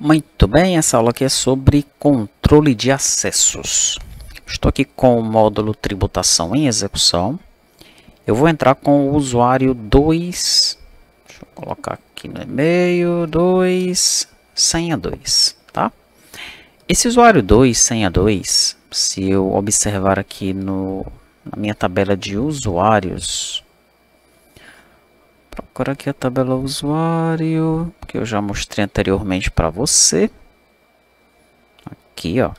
Muito bem, essa aula aqui é sobre controle de acessos. Estou aqui com o módulo tributação em execução. Eu vou entrar com o usuário 2, deixa eu colocar aqui no e-mail, 2, senha 2, tá? Esse usuário 2, senha 2, se eu observar aqui na minha tabela de usuários, procura aqui a tabela usuário, que eu já mostrei anteriormente para você. Aqui, ó.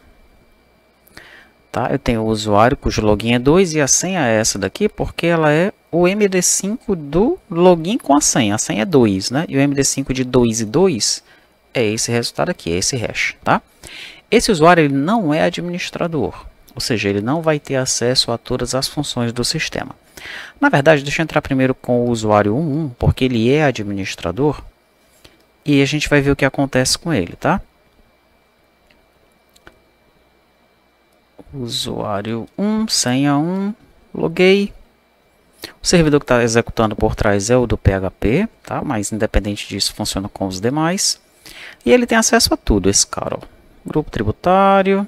Tá? Eu tenho o usuário cujo login é 2 e a senha é essa daqui, porque ela é o MD5 do login com a senha. A senha é 2, né? E o MD5 de 2 e 2 é esse resultado aqui, é esse hash, tá? Esse usuário ele não é administrador, ou seja, ele não vai ter acesso a todas as funções do sistema. Na verdade, deixa eu entrar primeiro com o usuário 11, porque ele é administrador, e a gente vai ver o que acontece com ele, tá? Usuário 1, senha 1, loguei. O servidor que está executando por trás é o do PHP, tá? Mas independente disso, funciona com os demais. E ele tem acesso a tudo, esse cara, ó. Grupo tributário,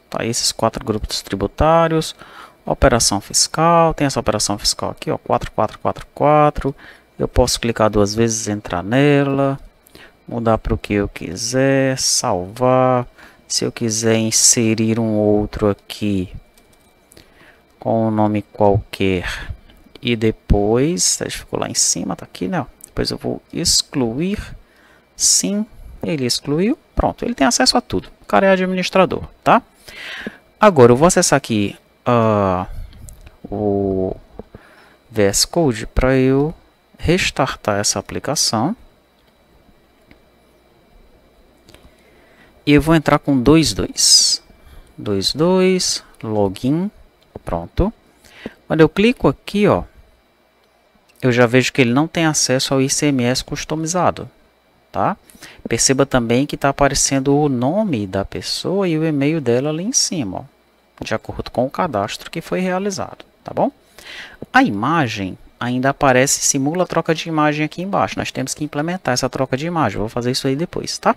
tá? Esses 4 grupos tributários. Operação fiscal, tem essa operação fiscal aqui, ó, 4444. Eu posso clicar 2 vezes, entrar nela, mudar para o que eu quiser, salvar. Se eu quiser inserir um outro aqui com um nome qualquer e depois, ficou lá em cima, tá aqui, né? Depois eu vou excluir, sim, ele excluiu, pronto, ele tem acesso a tudo. O cara é administrador, tá? Agora eu vou acessar aqui o VS Code para eu restartar essa aplicação. E eu vou entrar com 22, login, pronto. Quando eu clico aqui, ó, eu já vejo que ele não tem acesso ao ICMS customizado, tá? Perceba também que está aparecendo o nome da pessoa e o e-mail dela ali em cima, ó, de acordo com o cadastro que foi realizado, tá bom? A imagem ainda aparece, simula a troca de imagem aqui embaixo. Nós temos que implementar essa troca de imagem. Eu vou fazer isso aí depois, tá?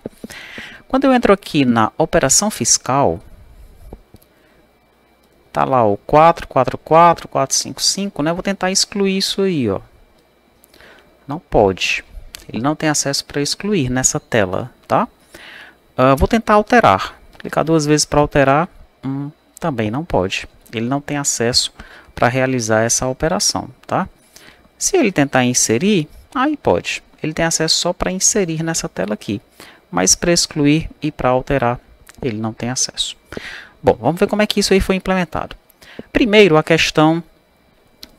Quando eu entro aqui na operação fiscal, tá lá o 444, 455, né? Eu vou tentar excluir isso aí, ó. Não pode. Ele não tem acesso para excluir nessa tela, tá? Vou tentar alterar. Clicar 2 vezes para alterar, também não pode. Ele não tem acesso para realizar essa operação, tá? Se ele tentar inserir, aí pode. Ele tem acesso só para inserir nessa tela aqui. Mas para excluir e para alterar, ele não tem acesso. Bom, vamos ver como é que isso aí foi implementado. Primeiro, a questão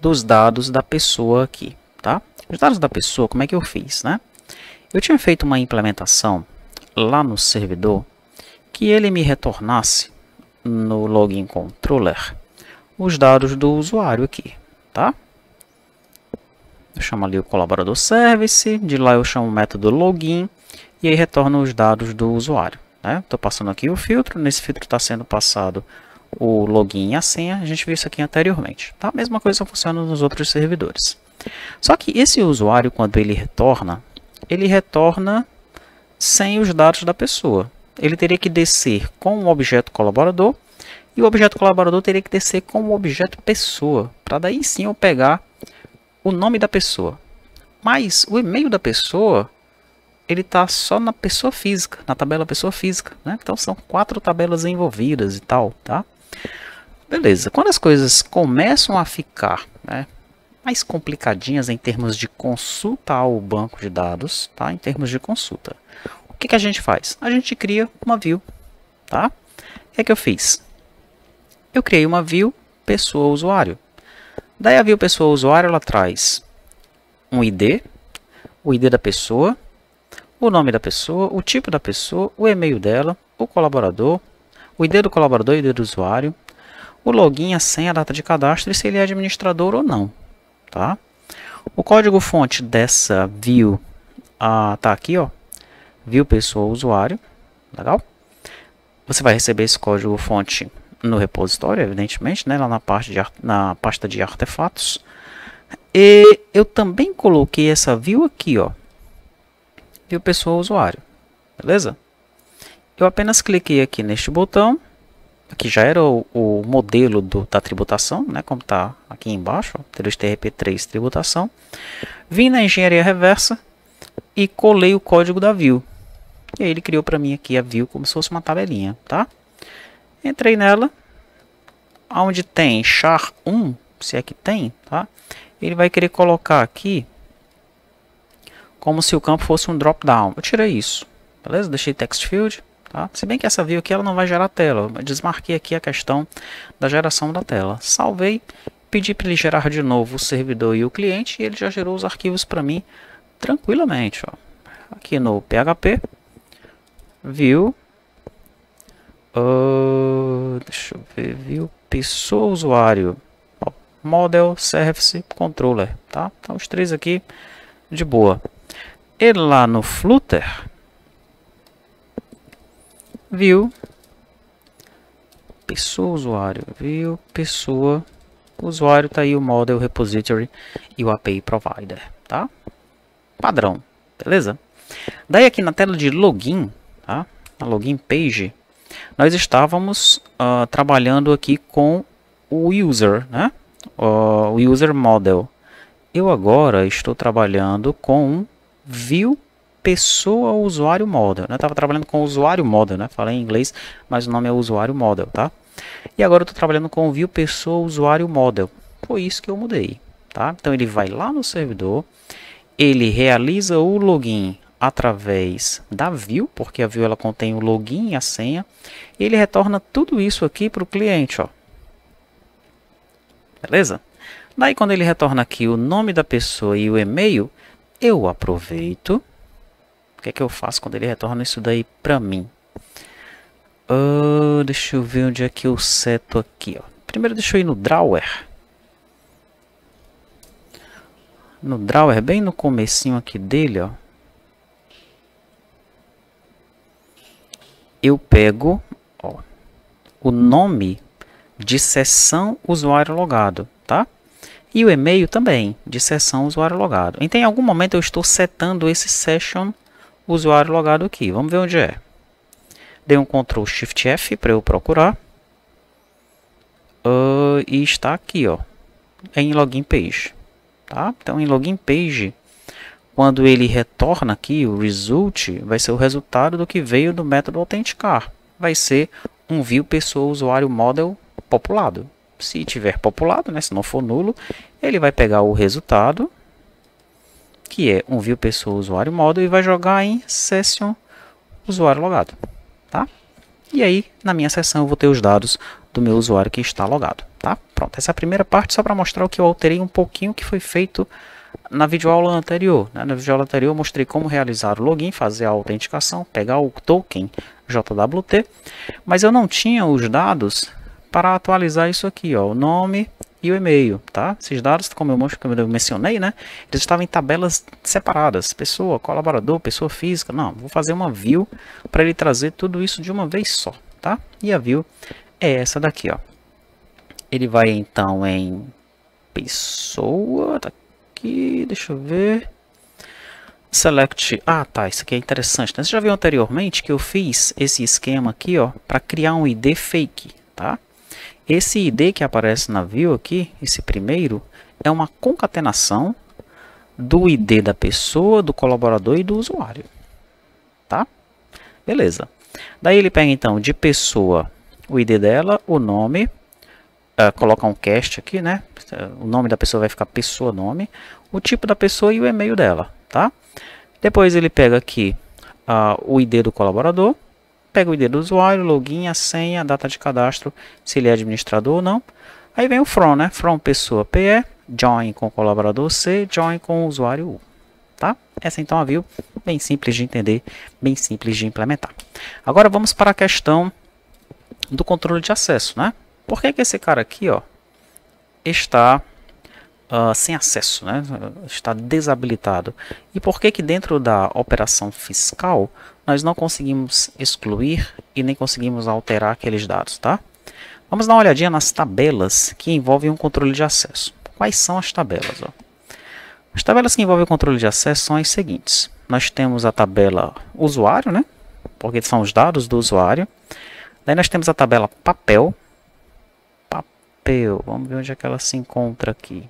dos dados da pessoa aqui, tá? Os dados da pessoa, como é que eu fiz, né? Eu tinha feito uma implementação lá no servidor que ele me retornasse no login controller os dados do usuário aqui, tá? Eu chamo ali o colaborador service, de lá eu chamo o método login e aí retorno os dados do usuário, né? Estou passando aqui o filtro, nesse filtro está sendo passado o login e a senha, a gente viu isso aqui anteriormente, tá? A mesma coisa funciona nos outros servidores. Só que esse usuário, quando ele retorna sem os dados da pessoa. Ele teria que descer com o objeto colaborador e o objeto colaborador teria que descer com o objeto pessoa, para daí sim eu pegar o nome da pessoa. Mas o e-mail da pessoa, ele está só na pessoa física, na tabela pessoa física, né? Então são 4 tabelas envolvidas e tal, tá? Beleza, quando as coisas começam a ficar, né, mais complicadinhas em termos de consulta ao banco de dados, tá? Em termos de consulta, o que a gente faz? A gente cria uma view, tá? O que eu fiz? Eu criei uma view pessoa usuário. Daí a view pessoa usuário ela traz um ID, o ID da pessoa, o nome da pessoa, o tipo da pessoa, o e-mail dela, o colaborador, o ID do colaborador e o ID do usuário, o login, a senha, a data de cadastro e se ele é administrador ou não, tá? O código fonte dessa view tá aqui, ó, view pessoa usuário, legal? Você vai receber esse código fonte no repositório, evidentemente, né, lá na pasta de artefatos. E eu também coloquei essa view aqui, ó, view pessoa usuário, beleza? Eu apenas cliquei aqui neste botão. Aqui já era o modelo da tributação, né, como está aqui embaixo, TRP3 tributação. Vim na engenharia reversa e colei o código da view. E aí ele criou para mim aqui a view como se fosse uma tabelinha, tá? Entrei nela, onde tem char1, se é que tem, tá? Ele vai querer colocar aqui como se o campo fosse um drop-down. Eu tirei isso, beleza? Deixei text field. Tá? Se bem que essa view aqui ela não vai gerar tela, eu desmarquei aqui a questão da geração da tela. Salvei, pedi para ele gerar de novo o servidor e o cliente e ele já gerou os arquivos para mim tranquilamente. Ó. Aqui no PHP, view, deixa eu ver, view, pessoa, usuário, ó, model, service, controller. Tá? Então os três aqui de boa. E lá no Flutter, view, pessoa, usuário, view, pessoa, usuário, tá aí o model, repository e o API provider, tá? Padrão, beleza? Daí aqui na tela de login, tá? Na login page, nós estávamos trabalhando aqui com o user, né? O user model. Eu agora estou trabalhando com um view pessoa usuário model, né? Estava trabalhando com usuário model, né? Falei em inglês, mas o nome é usuário model, tá? E agora eu estou trabalhando com view pessoa usuário model. Foi isso que eu mudei, tá? Então ele vai lá no servidor, ele realiza o login através da view, porque a view ela contém o login e a senha, e ele retorna tudo isso aqui para o cliente, ó. Beleza? Daí quando ele retorna aqui o nome da pessoa e o e-mail, eu aproveito. O que é que eu faço quando ele retorna isso daí para mim? Deixa eu ver onde é que eu seto aqui. Ó. Primeiro deixa eu ir no drawer. No drawer, bem no comecinho aqui dele, ó. Eu pego o nome de sessão usuário logado, tá? E o e-mail também, de sessão usuário logado. Então, em algum momento eu estou setando esse session usuário logado aqui. Vamos ver onde é. Dei um Ctrl Shift F para eu procurar. E está aqui, ó, em login page. Tá? Então, em login page, quando ele retorna aqui, o result vai ser o resultado do que veio do método autenticar. Vai ser um view pessoa usuário model populado. Se tiver populado, né, se não for nulo, ele vai pegar o resultado, que é um view pessoa usuário model, e vai jogar em session usuário logado. Tá? E aí, na minha sessão, eu vou ter os dados do meu usuário que está logado. Tá? Pronto, essa é a primeira parte, só para mostrar o que eu alterei um pouquinho que foi feito na videoaula anterior. Né? Na videoaula anterior eu mostrei como realizar o login, fazer a autenticação, pegar o token JWT, mas eu não tinha os dados para atualizar isso aqui, ó, o nome e o e-mail, tá? Esses dados, como eu mencionei, né, eles estavam em tabelas separadas, pessoa, colaborador, pessoa física. Não, vou fazer uma view para ele trazer tudo isso de uma vez só, tá? E a view é essa daqui, ó. Ele vai então em pessoa, tá aqui, deixa eu ver. Select, tá, isso aqui é interessante, né? Você já viu anteriormente que eu fiz esse esquema aqui, ó, para criar um ID fake, tá? Esse ID que aparece na view aqui, esse primeiro, é uma concatenação do ID da pessoa, do colaborador e do usuário, tá? Beleza. Daí ele pega então de pessoa o ID dela, o nome, coloca um cast aqui, né? O nome da pessoa vai ficar pessoa nome, o tipo da pessoa e o e-mail dela, tá? Depois ele pega aqui o ID do colaborador, pega o ID do usuário, login, a senha, a data de cadastro, se ele é administrador ou não. Aí vem o from, né? From pessoa PE, join com colaborador C, join com usuário U. Tá? Essa então é a view, bem simples de entender, bem simples de implementar. Agora vamos para a questão do controle de acesso, né? Por que esse cara aqui, ó, está sem acesso, né? Está desabilitado? E por que dentro da operação fiscal nós não conseguimos excluir e nem conseguimos alterar aqueles dados, tá? Vamos dar uma olhadinha nas tabelas que envolvem um controle de acesso. Quais são as tabelas? Ó? As tabelas que envolvem o controle de acesso são as seguintes. Nós temos a tabela usuário, né? porque são os dados do usuário. Daí nós temos a tabela papel. Papel, vamos ver onde é que ela se encontra aqui.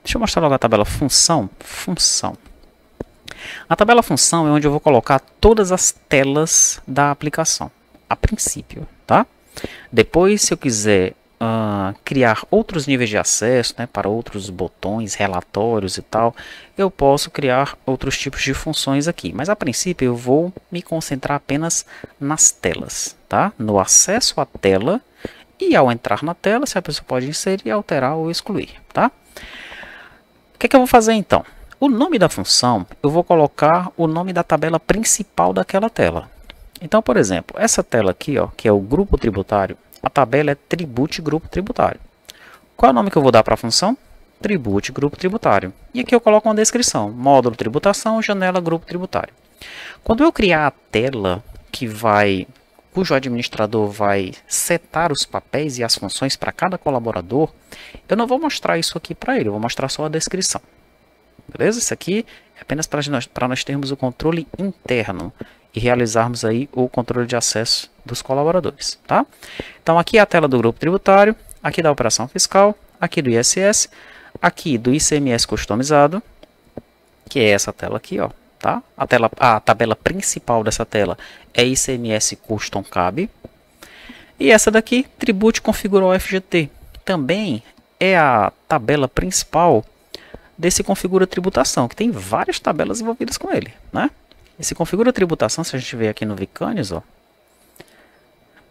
Deixa eu mostrar logo a tabela função. Função. A tabela função é onde eu vou colocar todas as telas da aplicação, a princípio, tá? Depois, se eu quiser criar outros níveis de acesso, né, para outros botões, relatórios e tal, eu posso criar outros tipos de funções aqui. Mas a princípio eu vou me concentrar apenas nas telas, tá? No acesso à tela e ao entrar na tela, se a pessoa pode inserir, alterar ou excluir, tá? O que é que eu vou fazer então? O nome da função, eu vou colocar o nome da tabela principal daquela tela. Então, por exemplo, essa tela aqui, ó, que é o grupo tributário, a tabela é Tribute Grupo Tributário. Qual é o nome que eu vou dar para a função? Tribute Grupo Tributário. E aqui eu coloco uma descrição, módulo tributação, janela Grupo Tributário. Quando eu criar a tela cujo administrador vai setar os papéis e as funções para cada colaborador, eu não vou mostrar isso aqui para ele, eu vou mostrar só a descrição. Beleza? Isso aqui é apenas para nós termos o controle interno e realizarmos aí o controle de acesso dos colaboradores, tá? Então aqui é a tela do grupo tributário, aqui da operação fiscal, aqui do ISS, aqui do ICMS customizado, que é essa tela aqui, ó, tá? A tabela principal dessa tela é ICMS Custom Cab. E essa daqui, Tribute Configura FGT, também é a tabela principal desse Configura Tributação, que tem várias tabelas envolvidas com ele, né? Esse Configura Tributação, se a gente ver aqui no Vicanes, ó,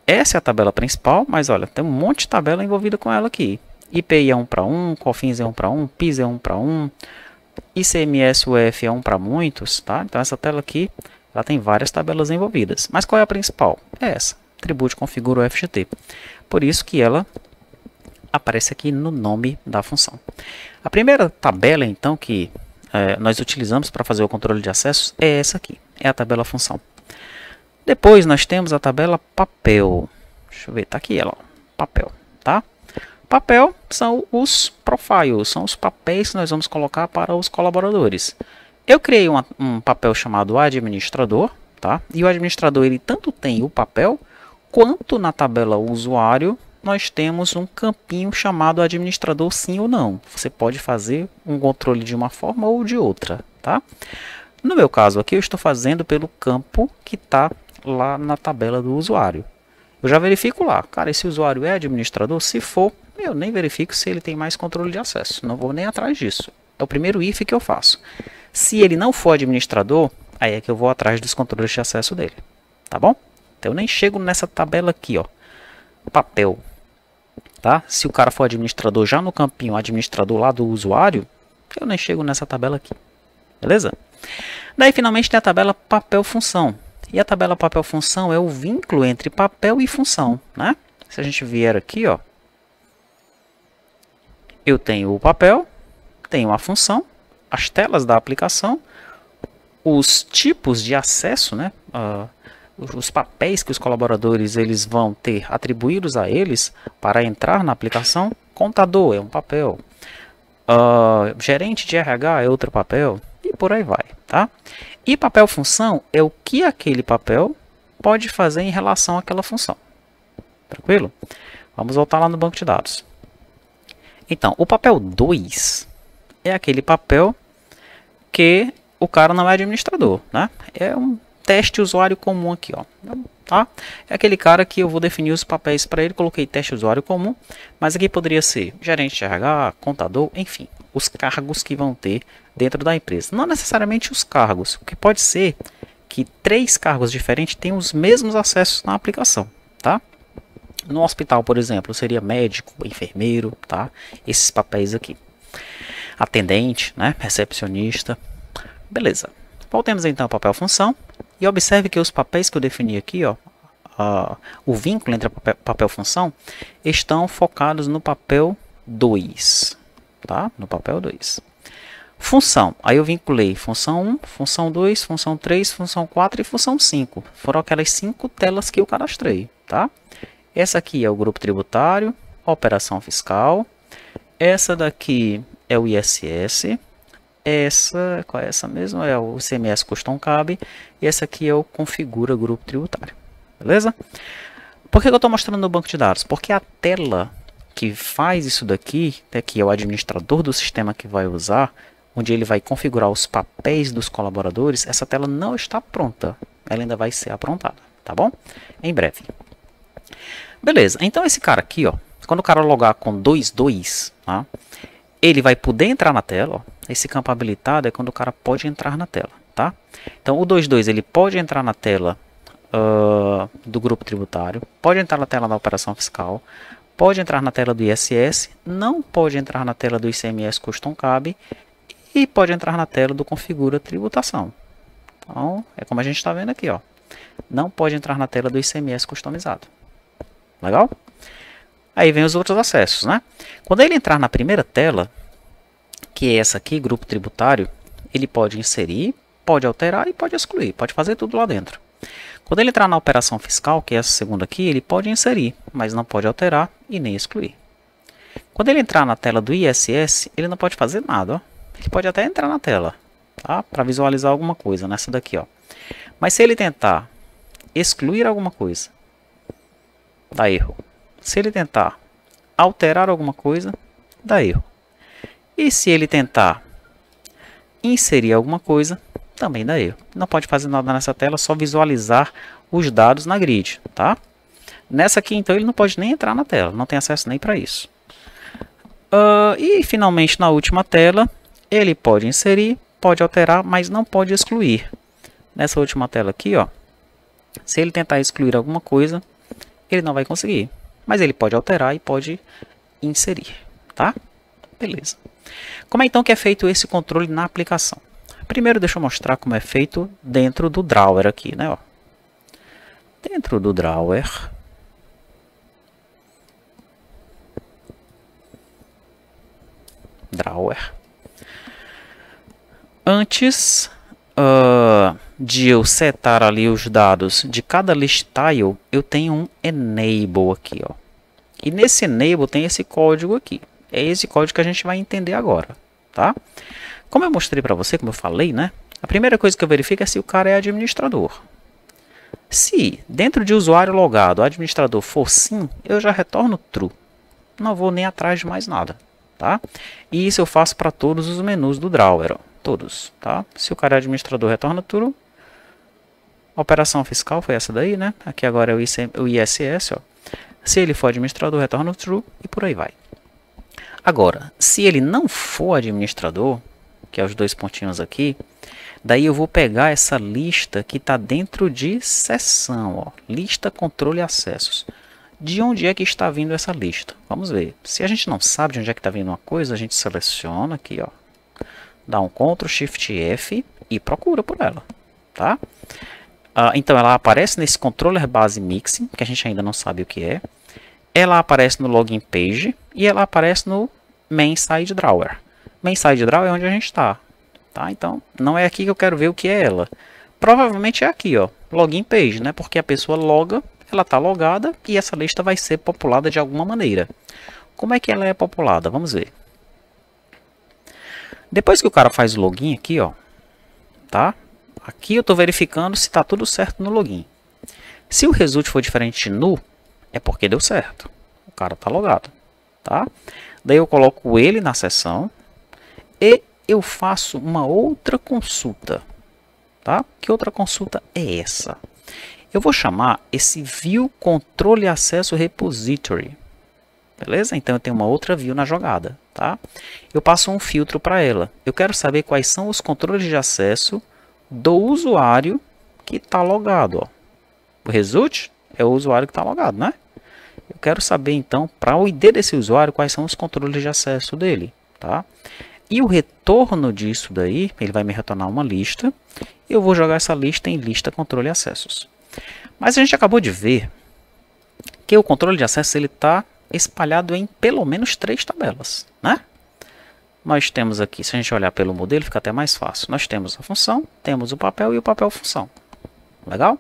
essa é a tabela principal, mas olha, tem um monte de tabela envolvida com ela aqui. IPI é 1 para 1, COFINS é 1 para 1, PIS é 1 para 1, ICMS UF é 1 para muitos, tá? Então essa tela aqui, ela tem várias tabelas envolvidas. Mas qual é a principal? É essa, Tribute Configura FGT. Por isso que ela aparece aqui no nome da função. A primeira tabela, então, que nós utilizamos para fazer o controle de acessos é essa aqui, é a tabela função. Depois nós temos a tabela papel. Deixa eu ver, tá aqui ela, ó, papel, tá? Papel são os profiles, são os papéis que nós vamos colocar para os colaboradores. Eu criei um papel chamado administrador, tá? E o administrador ele tanto tem o papel quanto na tabela usuário nós temos um campinho chamado administrador sim ou não. Você pode fazer um controle de uma forma ou de outra, tá? No meu caso aqui eu estou fazendo pelo campo que está lá na tabela do usuário. Eu já verifico lá, cara, esse usuário é administrador? Se for, eu nem verifico se ele tem mais controle de acesso. Não vou nem atrás disso. É o primeiro if que eu faço. Se ele não for administrador, aí é que eu vou atrás dos controles de acesso dele, tá bom? Então eu nem chego nessa tabela aqui, ó, papel. Tá? Se o cara for administrador já no campinho administrador lá do usuário, eu nem chego nessa tabela aqui. Beleza? Daí finalmente tem a tabela papel função. E a tabela papel função é o vínculo entre papel e função, né? Se a gente vier aqui, ó, eu tenho o papel, tenho a função, as telas da aplicação, os tipos de acesso, né? Os papéis que os colaboradores eles vão ter atribuídos a eles para entrar na aplicação. Contador é um papel, gerente de RH é outro papel e por aí vai, tá? E papel função é o que aquele papel pode fazer em relação àquela função. Tranquilo? Vamos voltar lá no banco de dados. Então, o papel 2 é aquele papel que o cara não é administrador, né? É um teste usuário comum aqui, ó, tá? É aquele cara que eu vou definir os papéis para ele, coloquei teste usuário comum, mas aqui poderia ser gerente de RH, contador, enfim, os cargos que vão ter dentro da empresa. Não necessariamente os cargos, o que pode ser que 3 cargos diferentes tenham os mesmos acessos na aplicação, tá? No hospital, por exemplo, seria médico, enfermeiro, tá? Esses papéis aqui. Atendente, né? Recepcionista, beleza. Voltemos então ao papel função. E observe que os papéis que eu defini aqui, ó, o vínculo entre papel e função, estão focados no papel 2. Tá? No papel 2. Função. Aí eu vinculei função 1, função 2, função 3, função 4 e função 5. Foram aquelas 5 telas que eu cadastrei. Tá? Essa aqui é o grupo tributário, operação fiscal. Essa daqui é o ISS. essa, qual é essa mesmo? É o ICMS Custom Cab, e essa aqui é o Configura Grupo Tributário, beleza? Por que eu estou mostrando no banco de dados? Porque a tela que faz isso daqui, que é o administrador do sistema que vai usar, onde ele vai configurar os papéis dos colaboradores, essa tela não está pronta, ela ainda vai ser aprontada, tá bom? Em breve. Beleza, então esse cara aqui, ó, quando o cara logar com 22, tá? Ele vai poder entrar na tela, ó. Esse campo habilitado é quando o cara pode entrar na tela, tá? Então o 22 ele pode entrar na tela do grupo tributário, pode entrar na tela da operação fiscal, pode entrar na tela do ISS, não pode entrar na tela do ICMS Custom Cab e pode entrar na tela do Configura Tributação. Então é como a gente está vendo aqui, ó. Não pode entrar na tela do ICMS customizado. Legal? Aí vem os outros acessos, né? Quando ele entrar na primeira tela, que é essa aqui, grupo tributário, ele pode inserir, pode alterar e pode excluir, pode fazer tudo lá dentro. Quando ele entrar na operação fiscal, que é essa segunda aqui, ele pode inserir, mas não pode alterar e nem excluir. Quando ele entrar na tela do ISS, ele não pode fazer nada, ó. Ele pode até entrar na tela, tá? Para visualizar alguma coisa, nessa daqui, ó. Mas se ele tentar excluir alguma coisa, dá erro. Se ele tentar alterar alguma coisa, dá erro. E se ele tentar inserir alguma coisa, também dá erro. Não pode fazer nada nessa tela, só visualizar os dados na grid, tá? Nessa aqui, então, ele não pode nem entrar na tela, não tem acesso nem para isso. E, finalmente, na última tela, ele pode inserir, pode alterar, mas não pode excluir. Nessa última tela aqui, ó, se ele tentar excluir alguma coisa, ele não vai conseguir. Mas ele pode alterar e pode inserir, tá? Beleza. Como é então que é feito esse controle na aplicação? Primeiro deixa eu mostrar como é feito dentro do Drawer aqui, né? Ó. Dentro do Drawer, antes de eu setar ali os dados de cada list tile, eu tenho um enable aqui, ó. E nesse enable tem esse código aqui. É esse código que a gente vai entender agora, tá? Como eu mostrei para você, como eu falei, né? A primeira coisa que eu verifico é se o cara é administrador. Se dentro de usuário logado o administrador for sim, eu já retorno true. Não vou nem atrás de mais nada, tá? E isso eu faço para todos os menus do Drawer, ó. Todos, tá? Se o cara é administrador, retorna true. A operação fiscal foi essa daí, né? Aqui agora é o ISS, ó. Se ele for administrador, retorna true e por aí vai. Agora, se ele não for administrador, que é os dois pontinhos aqui, daí eu vou pegar essa lista que está dentro de seção, ó, lista, controle e acessos. De onde é que está vindo essa lista? Vamos ver. Se a gente não sabe de onde é que está vindo uma coisa, a gente seleciona aqui, ó, dá um Ctrl Shift F e procura por ela, tá? Então ela aparece nesse controller base mixing, que a gente ainda não sabe o que é. Ela aparece no login page e ela aparece no main side drawer. Main side drawer é onde a gente está, tá? Então não é aqui que eu quero ver o que é ela. Provavelmente é aqui, ó, login page, né? Porque a pessoa loga, ela está logada e essa lista vai ser populada de alguma maneira. Como é que ela é populada? Vamos ver. Depois que o cara faz o login aqui, ó, tá? Aqui eu estou verificando se está tudo certo no login. Se o result for diferente de null, é porque deu certo. O cara está logado, tá? Daí eu coloco ele na seção e eu faço uma outra consulta, tá? Que outra consulta é essa? Eu vou chamar esse view controle acesso repository. Beleza? Então eu tenho uma outra view na jogada, tá? Eu passo um filtro para ela. Eu quero saber quais são os controles de acesso do usuário que está logado, ó. O result é o usuário que está logado, né? Eu quero saber então, para o ID desse usuário, quais são os controles de acesso dele, tá? E o retorno disso daí, ele vai me retornar uma lista. E eu vou jogar essa lista em lista controle e acessos. Mas a gente acabou de ver que o controle de acesso ele está espalhado em pelo menos 3 tabelas, né? Nós temos aqui, se a gente olhar pelo modelo, fica até mais fácil. Nós temos a função, temos o papel e o papel função. Legal?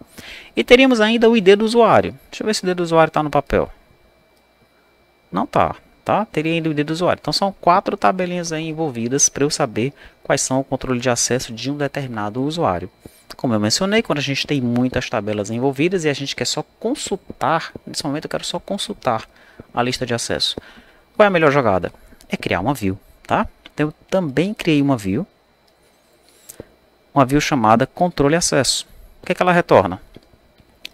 E teríamos ainda o ID do usuário. Deixa eu ver se o ID do usuário está no papel. Não está. tá? Teria ainda o ID do usuário. Então são 4 tabelinhas aí envolvidas para eu saber quais são o controle de acesso de um determinado usuário. Como eu mencionei, quando a gente tem muitas tabelas envolvidas e a gente quer só consultar, nesse momento eu quero só consultar a lista de acesso. Qual é a melhor jogada? É criar uma view, tá? Então eu também criei uma view chamada controle acesso. O que é que ela retorna?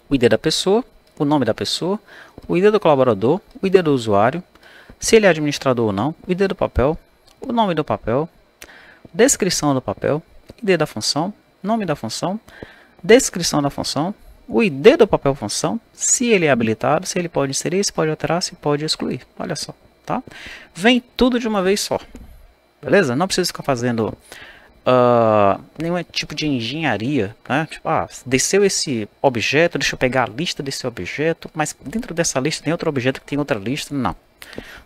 O ID da pessoa, o nome da pessoa, o ID do colaborador, o ID do usuário, se ele é administrador ou não, o ID do papel, o nome do papel, descrição do papel, ID da função, nome da função, descrição da função, o ID do papel função, se ele é habilitado, se ele pode inserir, se pode alterar, se pode excluir. Olha só, tá? Vem tudo de uma vez só. Beleza? Não precisa ficar fazendo nenhum tipo de engenharia, né? Tipo, desceu esse objeto, deixa eu pegar a lista desse objeto, mas dentro dessa lista tem outro objeto que tem outra lista. Não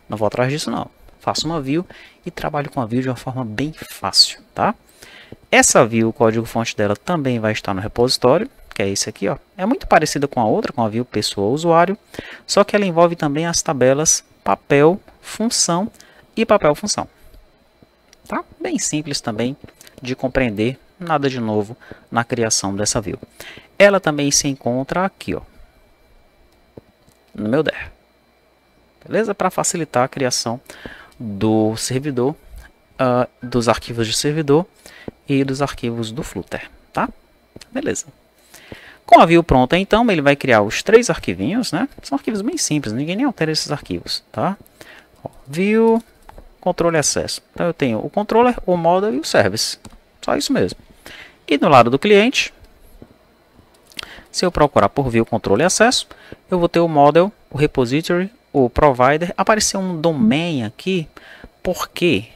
vou atrás disso não. Faço uma view e trabalho com a view de uma forma bem fácil, tá? Essa view, o código-fonte dela também vai estar no repositório, que é esse aqui, ó. É muito parecida com a outra, com a view pessoa-usuário, só que ela envolve também as tabelas papel, função e papel-função. Tá? Bem simples também de compreender, nada de novo na criação dessa view. Ela também se encontra aqui, ó, no meu DER. Beleza? Para facilitar a criação do servidor, dos arquivos de servidor e dos arquivos do Flutter, tá? Beleza. Com a view pronta, então, ele vai criar os 3 arquivinhos, né? São arquivos bem simples, ninguém nem altera esses arquivos, tá? Ó, view, controle e acesso. Então eu tenho o controller, o model e o service. Só isso mesmo. E no lado do cliente, se eu procurar por view, controle e acesso, eu vou ter o model, o repository, o provider. Apareceu um domain aqui, porque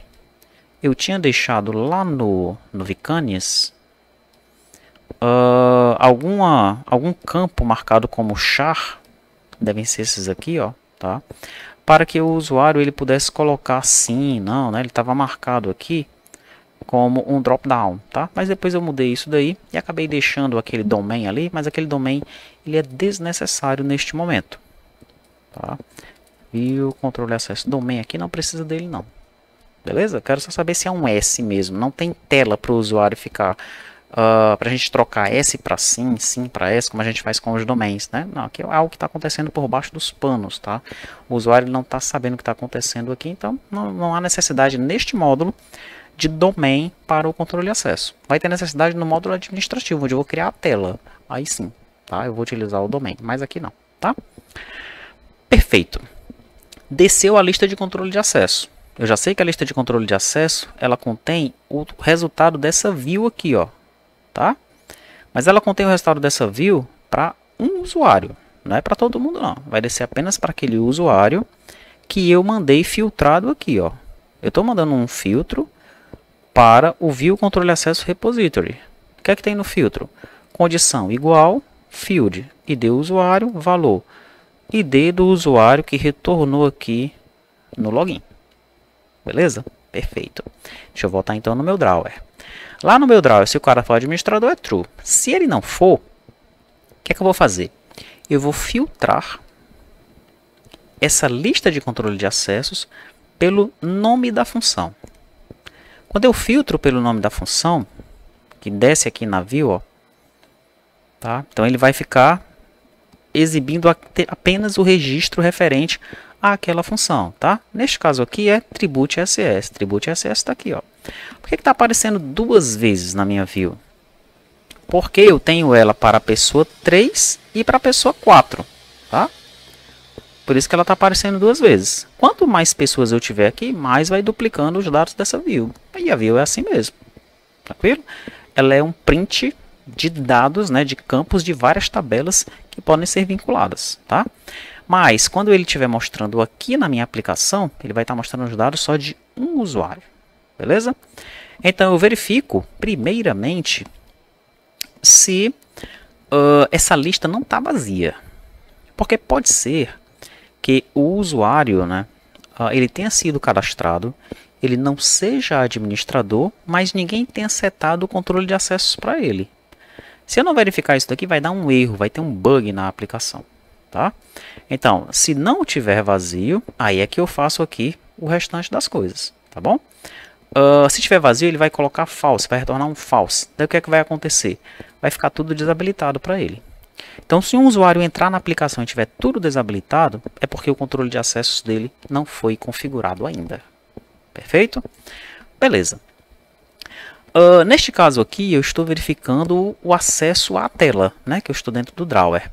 eu tinha deixado lá no Vcanias algum campo marcado como char, devem ser esses aqui, ó, tá? Para que o usuário ele pudesse colocar sim, não, né? Ele estava marcado aqui como um drop-down, tá? Mas depois eu mudei isso daí e acabei deixando aquele domain ali, mas aquele domain ele é desnecessário neste momento, tá? E o controle de acesso domain aqui não precisa dele não, beleza? Quero só saber se é um S mesmo, não tem tela para o usuário ficar para a gente trocar S para sim, sim para S, como a gente faz com os domains, né? Não, aqui é algo que está acontecendo por baixo dos panos, tá? O usuário não está sabendo o que está acontecendo aqui, então não há necessidade neste módulo de domain para o controle de acesso. Vai ter necessidade no módulo administrativo, onde eu vou criar a tela. Aí sim, tá? Eu vou utilizar o domain, mas aqui não, tá? Perfeito. Desceu a lista de controle de acesso. Eu já sei que a lista de controle de acesso, ela contém o resultado dessa view aqui, ó. Tá? Mas ela contém o resultado dessa view para um usuário, não é para todo mundo não. Vai descer apenas para aquele usuário que eu mandei filtrado aqui, ó. Eu estou mandando um filtro para o view controle acesso repository. O que é que tem no filtro? Condição igual, field, ID usuário, valor, ID do usuário que retornou aqui no login. Beleza? Perfeito. Deixa eu voltar então no meu drawer. Lá no meu drawer, se o cara for administrador, é true. Se ele não for, o que é que eu vou fazer? Eu vou filtrar essa lista de controle de acessos pelo nome da função. Quando eu filtro pelo nome da função, que desce aqui na view, ó, tá? Então ele vai ficar exibindo apenas o registro referente àquela função, tá? Neste caso aqui é Tribute SS. Tribute SS está aqui, ó. Por que está aparecendo 2 vezes na minha view? Porque eu tenho ela para a pessoa 3 e para a pessoa 4, tá? Por isso que ela está aparecendo 2 vezes. Quanto mais pessoas eu tiver aqui, mais vai duplicando os dados dessa view. E a view é assim mesmo, tranquilo? Ela é um print de dados, né, de campos de várias tabelas que podem ser vinculadas, tá? Mas quando ele estiver mostrando aqui na minha aplicação, ele vai estar mostrando os dados só de um usuário. Beleza? Então eu verifico primeiramente se essa lista não está vazia. Porque pode ser que o usuário, né, ele tenha sido cadastrado, ele não seja administrador, mas ninguém tenha setado o controle de acessos para ele. Se eu não verificar isso daqui, vai dar um erro, vai ter um bug na aplicação. tá? Então, se não tiver vazio, aí é que eu faço aqui o restante das coisas, tá bom? Se tiver vazio, ele vai colocar false, vai retornar um false. Daí o que é que vai acontecer? Vai ficar tudo desabilitado para ele. Então, se um usuário entrar na aplicação e tiver tudo desabilitado, é porque o controle de acessos dele não foi configurado ainda. Perfeito? Beleza. Neste caso aqui, eu estou verificando o acesso à tela, né, que eu estou dentro do drawer.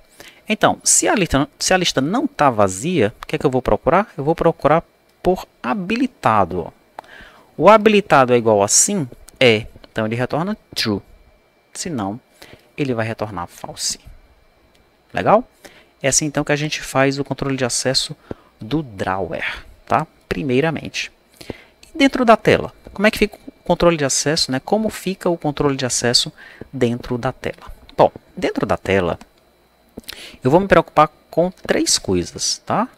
Então, se a lista não está vazia, o que é que eu vou procurar? Eu vou procurar por habilitado. Ó. O habilitado é igual a sim? É. Então, ele retorna true. Se não, ele vai retornar false. Legal? É assim, então, que a gente faz o controle de acesso do drawer, tá? Primeiramente. E dentro da tela? Como é que fica o controle de acesso, né? Como fica o controle de acesso dentro da tela? Bom, dentro da tela, eu vou me preocupar com 3 coisas, tá?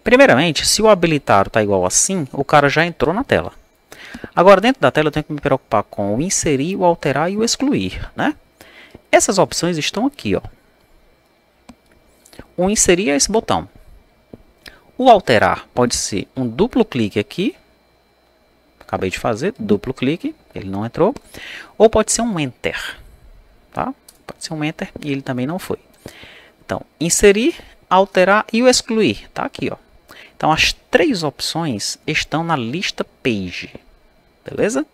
Primeiramente, se o habilitado está igual a sim, o cara já entrou na tela. Agora, dentro da tela, eu tenho que me preocupar com o inserir, o alterar e o excluir, né? Essas opções estão aqui, ó. O inserir é esse botão. O alterar pode ser um duplo clique aqui. Acabei de fazer, duplo clique, ele não entrou. Ou pode ser um enter, tá? Pode ser um enter e ele também não foi. Então, inserir, alterar e o excluir, tá aqui, ó. Então, as 3 opções estão na lista page, beleza?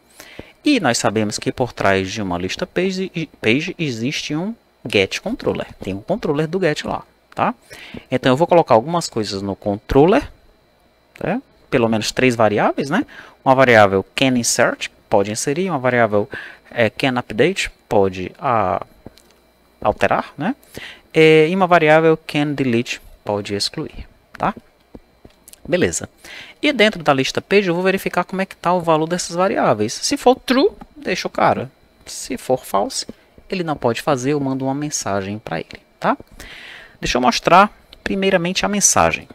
E nós sabemos que por trás de uma lista page existe um get controller. Tem um controller do get lá, tá? Então, eu vou colocar algumas coisas no controller, tá? Pelo menos 3 variáveis, né? Uma variável can insert, pode inserir. Uma variável can update, pode alterar, né? E uma variável can delete, pode excluir, tá? Beleza. E dentro da lista page eu vou verificar como é que está o valor dessas variáveis. Se for true, deixa o cara. Se for false, ele não pode fazer, eu mando uma mensagem para ele, tá? Deixa eu mostrar primeiramente a mensagem.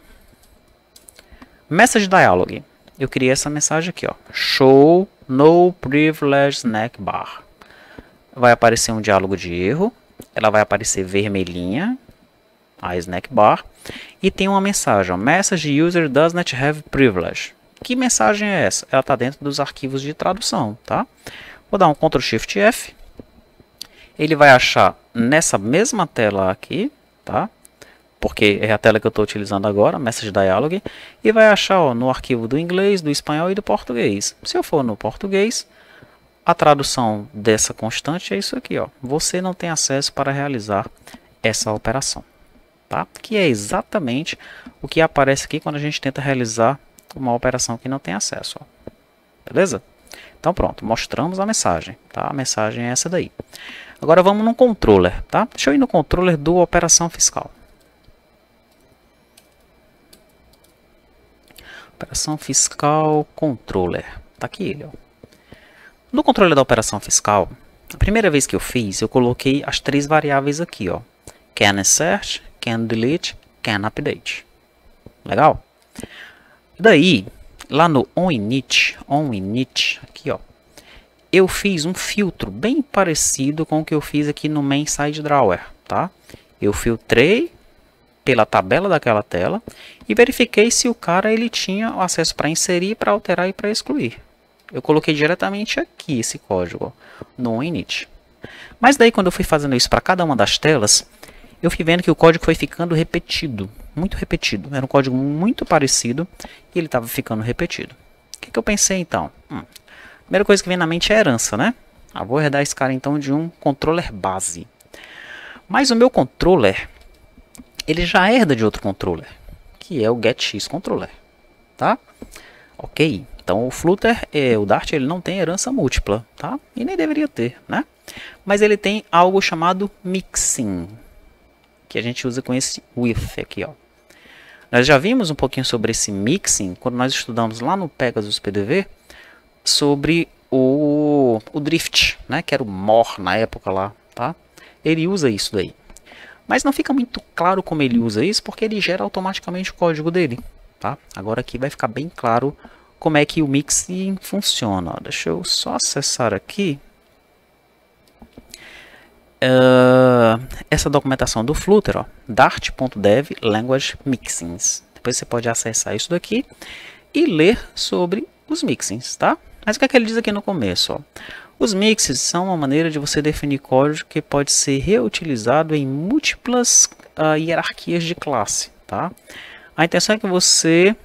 Message dialog. Eu criei essa mensagem aqui, ó. Show no privilege snack bar. Vai aparecer um diálogo de erro. Ela vai aparecer vermelhinha, a snack bar. E tem uma mensagem, ó, message user does not have privilege. Que mensagem é essa? Ela está dentro dos arquivos de tradução, tá? Vou dar um Ctrl Shift F. Ele vai achar nessa mesma tela aqui, tá? Porque é a tela que eu estou utilizando agora, Message Dialog, e vai achar, ó, no arquivo do inglês, do espanhol e do português. Se eu for no português, a tradução dessa constante é isso aqui, ó. Você não tem acesso para realizar essa operação, tá? Que é exatamente o que aparece aqui quando a gente tenta realizar uma operação que não tem acesso, ó. Beleza? Então pronto, mostramos a mensagem, tá? A mensagem é essa daí. Agora vamos no controller, tá? Deixa eu ir no controller do operação fiscal. Operação fiscal controller. Tá aqui ele, ó. No controller da operação fiscal, a primeira vez que eu fiz, eu coloquei as 3 variáveis aqui, ó. Can insert, can delete, can update. Legal? Daí, lá no onInit, aqui, ó, eu fiz um filtro bem parecido com o que eu fiz aqui no main side drawer, tá? Eu filtrei pela tabela daquela tela e verifiquei se o cara ele tinha o acesso para inserir, para alterar e para excluir. Eu coloquei diretamente aqui esse código, ó, no init. Mas daí quando eu fui fazendo isso para cada uma das telas, eu fui vendo que o código foi ficando repetido, muito repetido. Era um código muito parecido e ele estava ficando repetido. O que eu pensei então? Primeira coisa que vem na mente é herança, né? Vou herdar esse cara então de um controller base. Mas o meu controller, ele já herda de outro controller, que é o getXController, tá? Ok, então o Flutter, o Dart, ele não tem herança múltipla, tá? E nem deveria ter, né? Mas ele tem algo chamado mixing, que a gente usa com esse with aqui, ó. Nós já vimos um pouquinho sobre esse mixing quando nós estudamos lá no Pegasus PDV sobre o drift, né? Que era o more na época lá, tá? Ele usa isso daí. Mas não fica muito claro como ele usa isso, porque ele gera automaticamente o código dele, tá? Agora aqui vai ficar bem claro como é que o mixing funciona. Deixa eu só acessar aqui. essa documentação do Flutter, ó, dart.dev language mixins. Depois você pode acessar isso daqui e ler sobre os mixins, tá? Mas o que é que ele diz aqui no começo, ó? Os mixes são uma maneira de você definir código que pode ser reutilizado em múltiplas hierarquias de classe, tá? A intenção é que você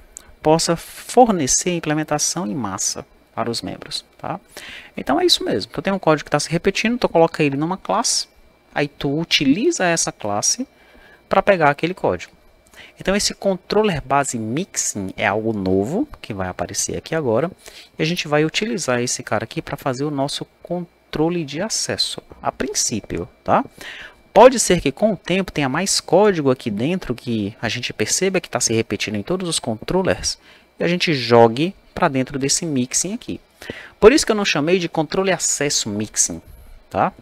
possa fornecer a implementação em massa para os membros, tá? Então é isso mesmo. Tu tem um código que está se repetindo, tu coloca ele numa classe, aí tu utiliza essa classe para pegar aquele código. Então esse controller base mixing é algo novo que vai aparecer aqui agora, e a gente vai utilizar esse cara aqui para fazer o nosso controle de acesso, a princípio, tá? Pode ser que com o tempo tenha mais código aqui dentro que a gente perceba que está se repetindo em todos os controllers e a gente jogue para dentro desse mixing aqui. Por isso que eu não chamei de controle acesso mixing, tá?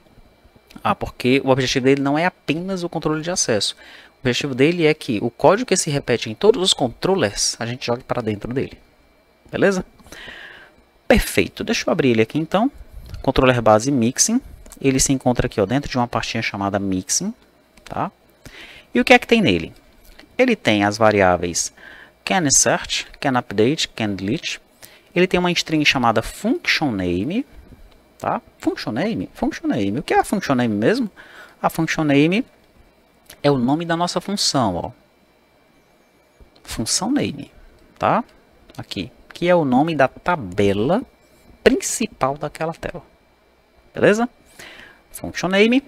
Porque o objetivo dele não é apenas o controle de acesso. O objetivo dele é que o código que se repete em todos os controllers, a gente jogue para dentro dele. Beleza? Perfeito. Deixa eu abrir ele aqui então. Controller base mixing. Ele se encontra aqui ó, dentro de uma pastinha chamada mixing. Tá? E o que é que tem nele? Ele tem as variáveis canInsert, canUpdate, canDelete. Ele tem uma string chamada functionName. Tá? FunctionName? FunctionName. O que é a functionName mesmo? A functionName é o nome da nossa função, ó. Função name, tá? Aqui, que é o nome da tabela principal daquela tela. Beleza? Function name.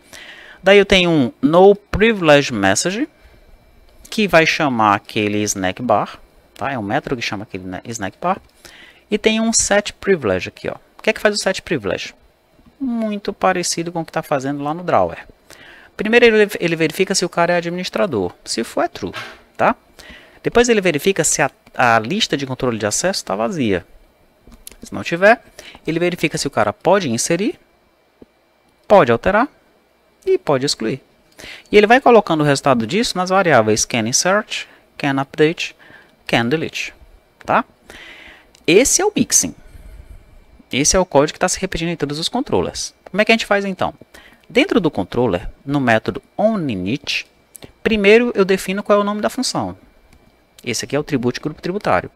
Daí eu tenho um noPrivilegeMessage, que vai chamar aquele snackbar, tá? É um método que chama aquele snackbar. E tem um setPrivilege aqui, ó. O que é que faz o setPrivilege? Muito parecido com o que está fazendo lá no drawer. Primeiro ele verifica se o cara é administrador. Se for, é true, tá? Depois ele verifica se a lista de controle de acesso está vazia. Se não tiver, ele verifica se o cara pode inserir, pode alterar e pode excluir. E ele vai colocando o resultado disso nas variáveis canInsert, canUpdate, canDelete, tá? Esse é o mixing. Esse é o código que está se repetindo em todos os controllers. Como é que a gente faz então? Dentro do controller, no método onInit, primeiro eu defino qual é o nome da função. Esse aqui é o tribute grupo tributário.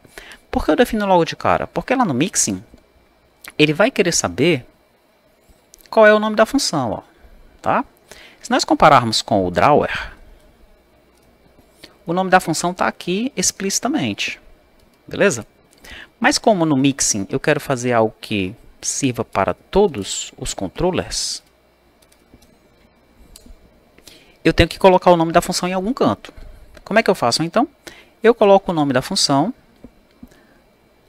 Por que eu defino logo de cara? Porque lá no mixing, ele vai querer saber qual é o nome da função. Ó, tá? Se nós compararmos com o drawer, o nome da função está aqui explicitamente. Beleza? Mas como no mixing eu quero fazer algo que sirva para todos os controllers, eu tenho que colocar o nome da função em algum canto. Como é que eu faço então? Eu coloco o nome da função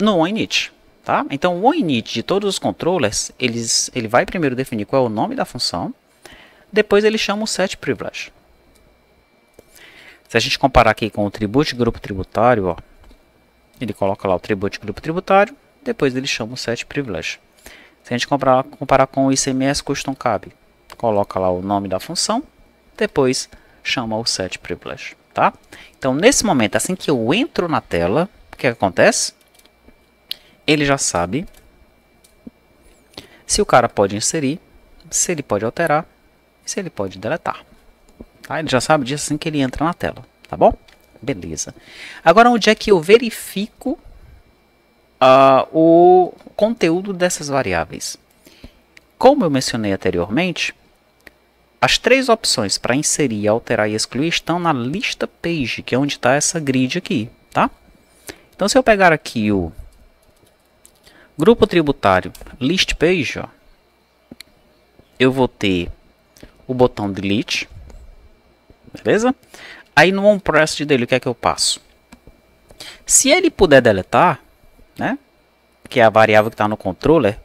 no onInit. Tá? Então o onInit de todos os controllers, ele vai primeiro definir qual é o nome da função, depois ele chama o setPrivilege. Se a gente comparar aqui com o tribute grupo tributário, ó, ele coloca lá o tribute grupo tributário, depois ele chama o setPrivilege. Se a gente comparar com o ICMS Custom Cab, coloca lá o nome da função, depois chama o setPrivilege, tá? Então, nesse momento, assim que eu entro na tela, o que acontece? Ele já sabe se o cara pode inserir, se ele pode alterar, se ele pode deletar. Tá? Ele já sabe disso assim que ele entra na tela, tá bom? Beleza. Agora, onde é que eu verifico o conteúdo dessas variáveis? Como eu mencionei anteriormente, as três opções para inserir, alterar e excluir estão na lista page, que é onde está essa grid aqui, tá? Então, se eu pegar aqui o grupo tributário list page, ó, eu vou ter o botão delete, beleza? Aí no onPressed dele, o que é que eu passo? Se ele puder deletar, né, que é a variável que está no controller,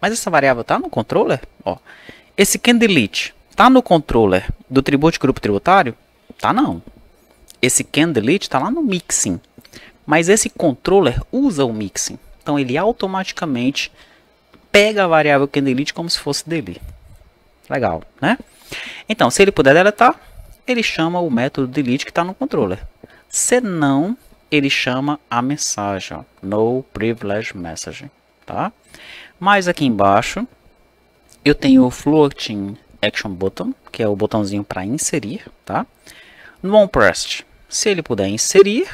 mas essa variável está no controller, ó, esse canDelete tá no controller do tribute grupo tributário? Tá não. Esse canDelete está lá no mixing. Mas esse controller usa o mixing. Então ele automaticamente pega a variável canDelete como se fosse dele. Legal, né? Então, se ele puder deletar, ele chama o método delete que está no controller. Se não, ele chama a mensagem, ó, noPrivilegeMessage, tá? Mas aqui embaixo eu tenho o floating Action Button, que é o botãozinho para inserir, tá? No onPressed, se ele puder inserir,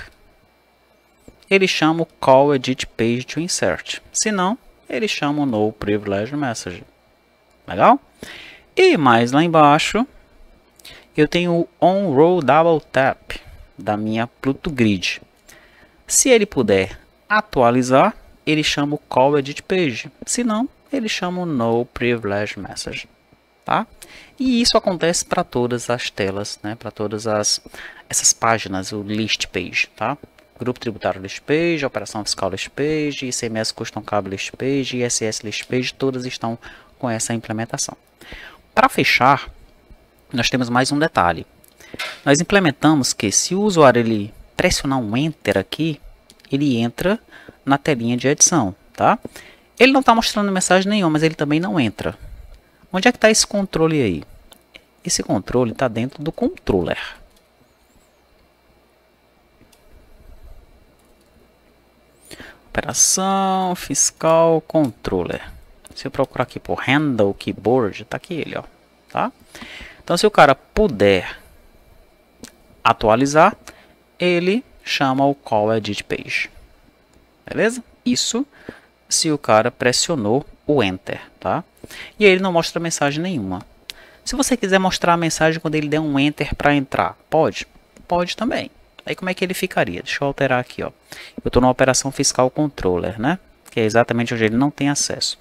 ele chama o Call Edit Page to Insert. Se não, ele chama o No Privilege Message. Legal? E mais lá embaixo, eu tenho o On Row Double Tap da minha Pluto Grid. Se ele puder atualizar, ele chama o Call Edit Page. Se não, ele chama o No Privilege Message. Tá? E isso acontece para todas as telas, né? Para todas essas páginas, o List Page. Tá? Grupo Tributário List Page, Operação Fiscal List Page, ICMS Custom Cabo List Page, ISS List Page, todas estão com essa implementação. Para fechar, nós temos mais um detalhe. Nós implementamos que se o usuário ele pressionar um Enter aqui, ele entra na telinha de edição, tá? Ele não está mostrando mensagem nenhuma, mas ele também não entra. Onde é que está esse controle aí? Esse controle está dentro do controller. Operação Fiscal Controller. Se eu procurar aqui por Handle Keyboard, tá aqui ele, ó, tá? Então, se o cara puder atualizar, ele chama o Call Edit Page. Beleza? Isso se o cara pressionou o Enter, tá? E aí ele não mostra mensagem nenhuma. Se você quiser mostrar a mensagem quando ele der um Enter para entrar, pode? Pode também. Aí como é que ele ficaria? Deixa eu alterar aqui, ó. Eu estou na Operação Fiscal Controller, né? Que é exatamente onde ele não tem acesso.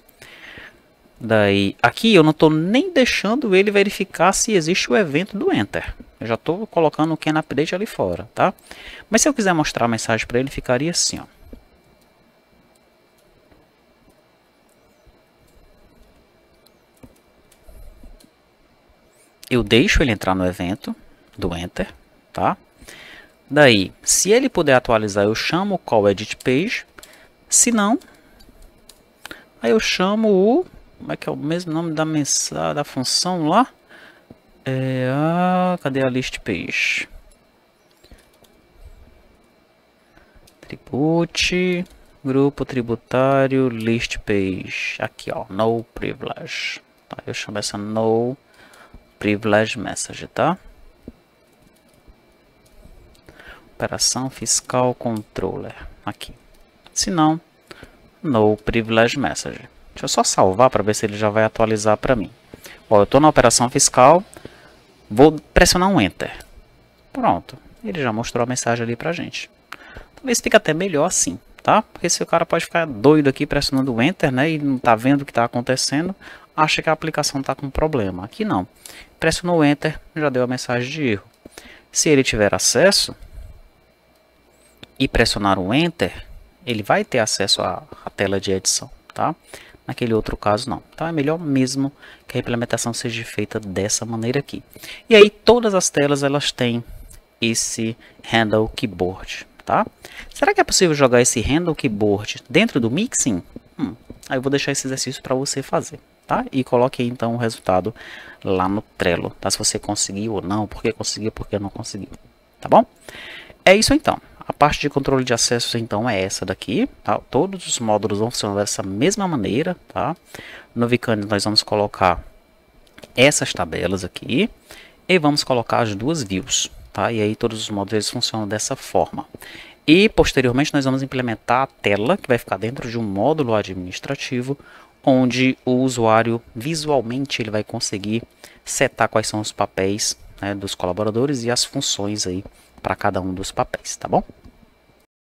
Daí, aqui eu não estou nem deixando ele verificar se existe o evento do Enter. Eu já estou colocando o Can Update ali fora, tá? Mas se eu quiser mostrar a mensagem para ele, ficaria assim, ó. Eu deixo ele entrar no evento do Enter, tá? Daí, se ele puder atualizar, eu chamo o Call Edit Page. Se não, aí eu chamo o... Como é que é o mesmo nome da mensagem, da função lá? Cadê a List Page? Tribute, Grupo Tributário, List Page. Aqui, ó, No Privilege. Tá, eu chamo essa No Privilege Message, tá? Operação Fiscal Controller. Aqui. Se não, No Privilege Message. Deixa eu só salvar para ver se ele já vai atualizar para mim. Ó, eu estou na Operação Fiscal. Vou pressionar um Enter. Pronto. Ele já mostrou a mensagem ali pra gente. Talvez fique até melhor assim, tá? Porque se o cara pode ficar doido aqui pressionando o Enter, né? E não tá vendo o que está acontecendo, acha que a aplicação está com problema. Aqui não. Pressionou o Enter, já deu a mensagem de erro. Se ele tiver acesso e pressionar o Enter, ele vai ter acesso à tela de edição, tá? Naquele outro caso não. Então é melhor mesmo que a implementação seja feita dessa maneira aqui. E aí todas as telas elas têm esse Handle Keyboard, tá? Será que é possível jogar esse Handle Keyboard dentro do Mixin? Aí eu vou deixar esse exercício para você fazer, tá? E coloque aí, então o resultado lá no Trello, tá? Se você conseguiu ou não, por que conseguiu, por que não conseguiu, tá bom? É isso então. A parte de controle de acessos então é essa daqui, tá? Todos os módulos vão funcionar dessa mesma maneira, tá? No Vicane nós vamos colocar essas tabelas aqui e vamos colocar as duas views, tá? E aí todos os módulos eles funcionam dessa forma. E posteriormente nós vamos implementar a tela que vai ficar dentro de um módulo administrativo, onde o usuário visualmente ele vai conseguir setar quais são os papéis, né, dos colaboradores e as funções aí para cada um dos papéis, tá bom?